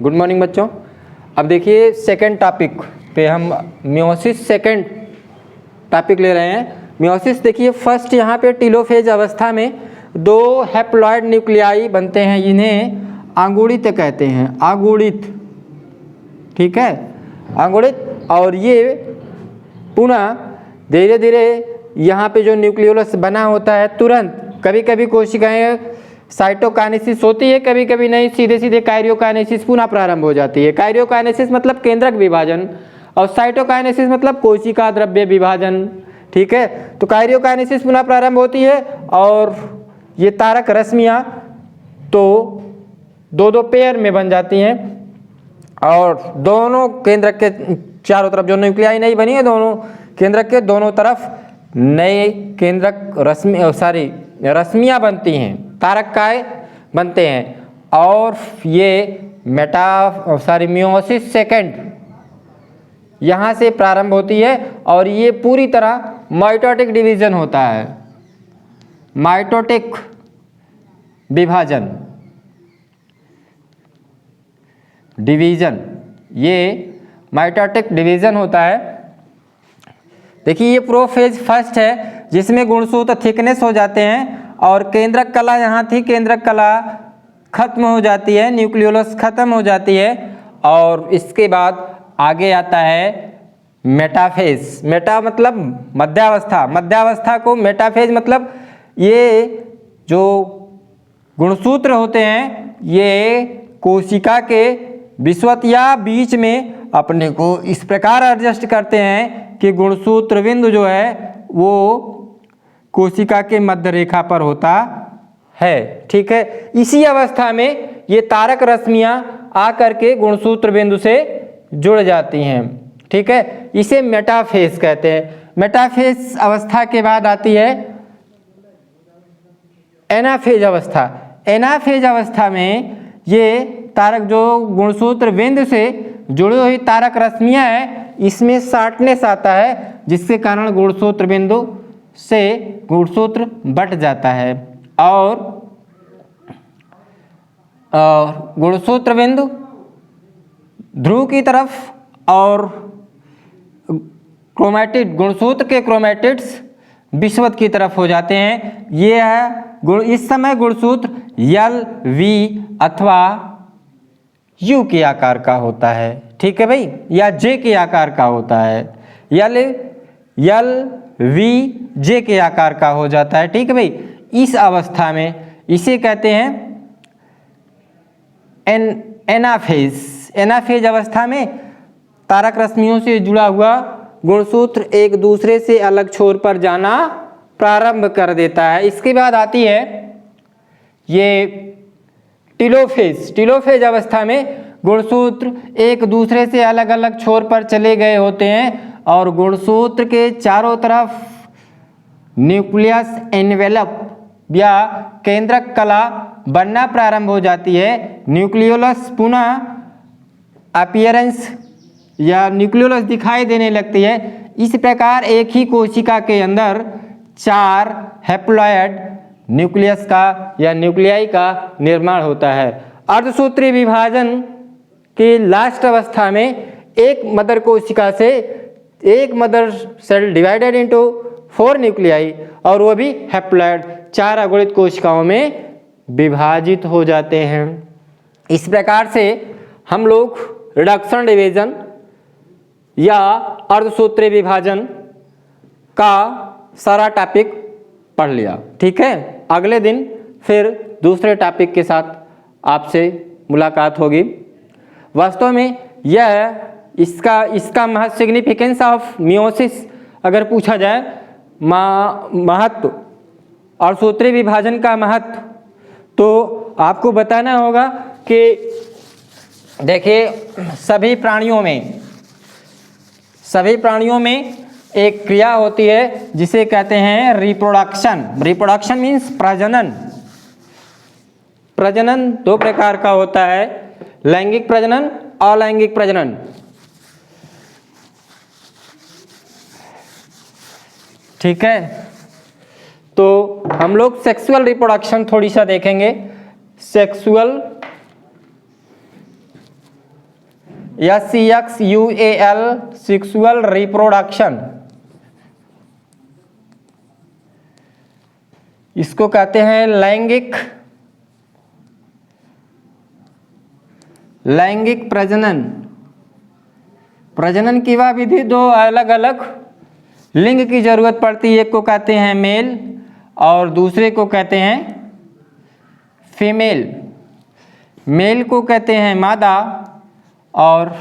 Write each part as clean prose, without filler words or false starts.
Good morning बच्चों। अब देखिए सेकंड टॉपिक पे हम मियोसिस सेकंड टॉपिक ले रहे हैं। मियोसिस देखिए फर्स्ट यहाँ पे टेलोफेज अवस्था में दो हैप्लॉइड न्यूक्लियाई बनते हैं, इन्हें अंगुड़ित कहते हैं, अंगुड़ित, ठीक है, अंगुड़ित। और ये पुनः धीरे धीरे यहाँ पे जो न्यूक्लियोलस बना होता है तुरंत, कभी कभी कोशिकाएं साइटोकाइनेसिस होती है, कभी कभी नहीं, सीधे सीधे काइरियोकाइनेसिस पुनः प्रारंभ हो जाती है। काइरियोकाइनेसिस मतलब केंद्रक विभाजन और साइटोकाइनेसिस मतलब कोशिका द्रव्य विभाजन, ठीक है। तो काइरियोकाइनेसिस पुनः प्रारंभ होती है और ये तारक रश्मियाँ तो दो दो पेयर में बन जाती हैं और दोनों केंद्रक के चारों तरफ जो न्यूक्लियाई नहीं बनी है, दोनों केंद्रक के दोनों तरफ नए केंद्रक रश्मियाँ बनती हैं, तारककाय बनते हैं। और ये मियोसिस सेकंड यहाँ से प्रारंभ होती है और ये पूरी तरह माइटोटिक डिवीजन होता है, माइटोटिक विभाजन, ये माइटोटिक डिवीजन होता है। देखिए ये प्रोफेज फर्स्ट है जिसमें गुणसूत्र थिकनेस हो जाते हैं और केंद्रक कला यहाँ थी, केंद्रक कला खत्म हो जाती है, न्यूक्लियोलस खत्म हो जाती है और इसके बाद आगे आता है मेटाफेज। मेटा मतलब मध्यावस्था, मध्यावस्था को मेटाफेज मतलब ये जो गुणसूत्र होते हैं ये कोशिका के विषुवत या बीच में अपने को इस प्रकार एडजस्ट करते हैं कि गुणसूत्र बिंदु जो है वो कोशिका के मध्य रेखा पर होता है, ठीक है। इसी अवस्था में ये तारक रश्मियाँ आकर के गुणसूत्र बिंदु से जुड़ जाती हैं, ठीक है। इसे मेटाफेज कहते हैं। मेटाफेज अवस्था के बाद आती है एनाफेज अवस्था। एनाफेज अवस्था में ये तारक जो गुणसूत्र बिंदु से जुड़ी हुई तारक रश्मियाँ हैं, इसमें शार्टनेस आता है जिसके कारण गुणसूत्र बिंदु से गुणसूत्र बट जाता है और गुणसूत्र बिंदु ध्रुव की तरफ और क्रोमैटिड, गुणसूत्र के क्रोमैटिड्स विषुवत की तरफ हो जाते हैं। ये है इस समय गुणसूत्र यल, वी अथवा यू के आकार का होता है, ठीक है भाई, या जे के आकार का होता है। यल वी जे के आकार का हो जाता है, ठीक है भाई। इस अवस्था में इसे कहते हैं एनाफेज। एनाफेज अवस्था में तारक रश्मियों से जुड़ा हुआ गुणसूत्र एक दूसरे से अलग छोर पर जाना प्रारंभ कर देता है। इसके बाद आती है ये टेलोफेज। टेलोफेज अवस्था में गुणसूत्र एक दूसरे से अलग अलग छोर पर चले गए होते हैं और गुणसूत्र के चारों तरफ न्यूक्लियस एनवेलप या केंद्रक कला बनना प्रारंभ हो जाती है। न्यूक्लियोलस पुनः अपीयरेंस या न्यूक्लियोलस दिखाई देने लगती है। इस प्रकार एक ही कोशिका के अंदर 4 हैप्लॉयड न्यूक्लियस का या न्यूक्लियाई का निर्माण होता है। अर्धसूत्रीय विभाजन के लास्ट अवस्था में एक मदर कोशिका से एक mother cell divided into 4 nuclei और वो भी हैप्लॉयड 4 अगुणित कोशिकाओं में विभाजित हो जाते हैं। इस प्रकार से हम लोग रिडक्शन डिवीजन या अर्धसूत्रीय विभाजन का सारा टॉपिक पढ़ लिया, ठीक है। अगले दिन फिर दूसरे टॉपिक के साथ आपसे मुलाकात होगी। वास्तव में यह इसका महत्व, सिग्निफिकेंस ऑफ मियोसिस अगर पूछा जाए, महत्व और सूत्रीय विभाजन का महत्व, तो आपको बताना होगा कि देखिए सभी प्राणियों में एक क्रिया होती है जिसे कहते हैं रिप्रोडक्शन। रिप्रोडक्शन मीन्स प्रजनन। प्रजनन 2 प्रकार का होता है, लैंगिक प्रजनन, अलैंगिक प्रजनन। ठीक है, तो हम लोग सेक्सुअल रिप्रोडक्शन थोड़ी सा देखेंगे। सेक्सुअल SEXUAL सेक्सुअल रिप्रोडक्शन, इसको कहते हैं लैंगिक प्रजनन। प्रजनन की वह विधि दो अलग अलग लिंग की जरूरत पड़ती है, एक को कहते हैं मेल और दूसरे को कहते हैं फीमेल। मेल को कहते हैं मादा और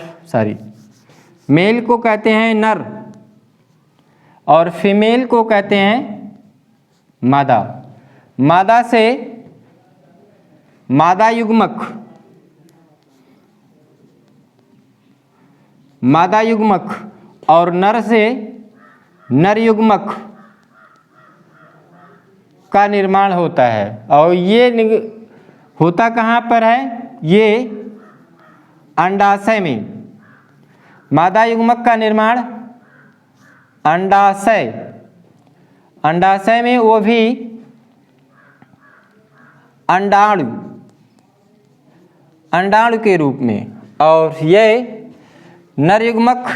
मेल को कहते हैं नर और फीमेल को कहते हैं मादा। मादा से मादा युग्मक और नर से नर युग्मक का निर्माण होता है। और ये होता कहाँ पर है? ये अंडाशय में। मादा युग्मक का निर्माण अंडाशय में, वो भी अंडाणु के रूप में। और ये नर युग्मक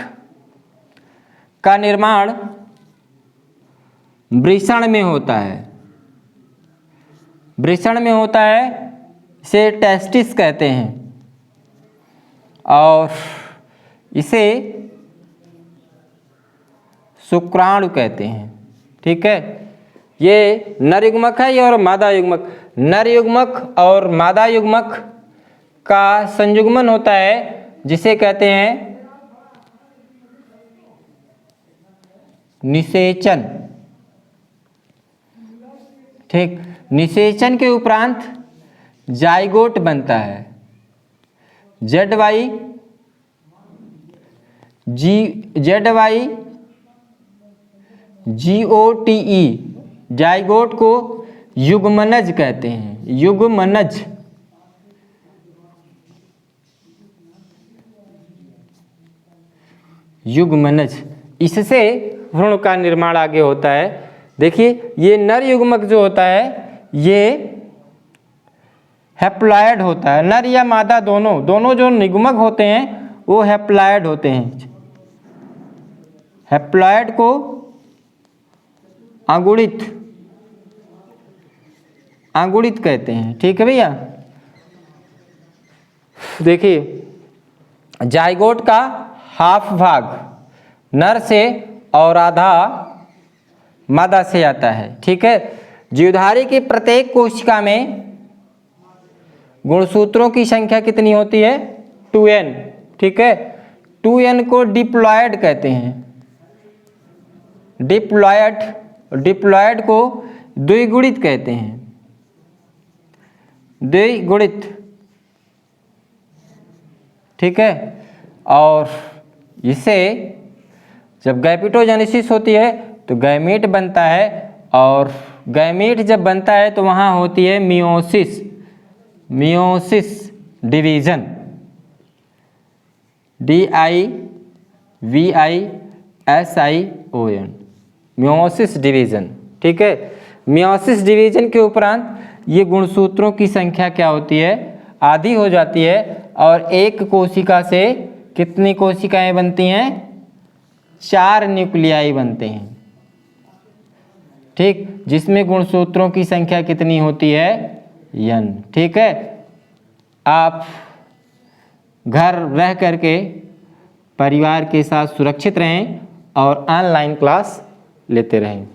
का निर्माण वृषण में होता है। इसे टेस्टिस कहते हैं और इसे शुक्राणु कहते हैं। ठीक है, ये नर युग्मक है और मादा युग्मक। नर युग्मक और मादा युग्मक का संयुग्मन होता है जिसे कहते हैं निषेचन। ठीक, निषेचन के उपरांत जाइगोट बनता है। ZYGOTE, जाइगोट को युग्मनज कहते हैं। युग्मनज, इससे भ्रूण का निर्माण आगे होता है। देखिए, ये नर युग्मक जो होता है ये हैप्लॉयड होता है। नर या मादा दोनों जो निगमक होते हैं वो हैप्लॉयड होते हैं। हैप्लॉयड को अंगुणित कहते हैं। ठीक है भैया, देखिए जाइगोट का हाफ भाग नर से और आधा मादा से आता है। ठीक है, जीवधारी की प्रत्येक कोशिका में गुणसूत्रों की संख्या कितनी होती है? 2n। ठीक है, 2n को डिप्लॉयड कहते हैं। डिप्लॉयड को द्विगुणित कहते हैं। ठीक है, और इसे जब गैमेटोजेनेसिस होती है तो गैमीट बनता है और गैमीट जब बनता है तो वहाँ होती है meiosis division, DIVISION, meiosis division. ठीक है, मियोसिस डिवीजन के उपरांत ये गुणसूत्रों की संख्या क्या होती है? आधी हो जाती है और एक कोशिका से कितनी कोशिकाएं बनती हैं? 4 न्यूक्लियाई बनते हैं। ठीक, जिसमें गुणसूत्रों की संख्या कितनी होती है? n। ठीक है, आप घर रह करके परिवार के साथ सुरक्षित रहें और ऑनलाइन क्लास लेते रहें।